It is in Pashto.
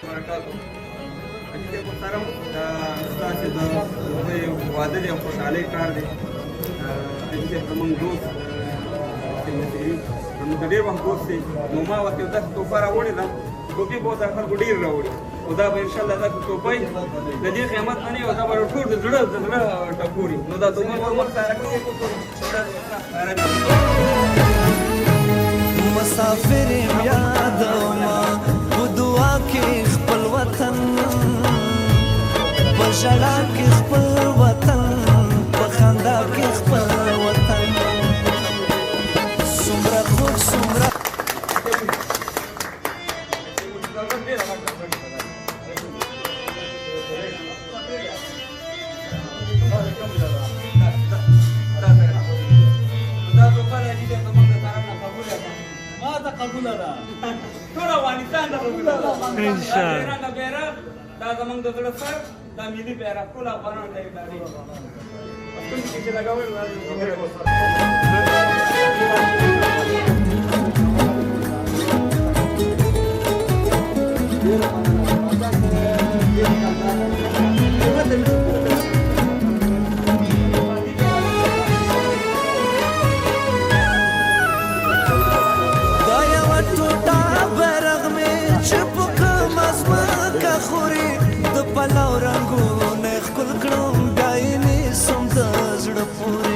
وبرکاته حقیقت محترم دا ستاسې د واده دی او خوشحالۍ کار دی حقیقت زموږ دوست زموږ د ډېر وخت دوست دی نو ما ورته یو داسې تحفه راوړې ده ټوپي به ورته خلکو ډېر راوړي او دا به انشاءالله داسې ټوپۍ د دې قیمت نه او دا به ټول د زړه ټکوري نو دا ټوپۍ به مخ سره مسافر یادوما په دعا کې خپل وطن په ژړا کې خپل وطن په خندا کې خپل وطن څومره خوږ څومره قبول ده ټول افغانستان ته قبول ده ان شاء الله دا بیرغ دا زمونږ د زړه سر دا ملي بیرغ ټول افغانانو ته یې ډالۍ کوم چې لګول پلو رنگونه خپل کړم بیا یې نیسم د زړه پورې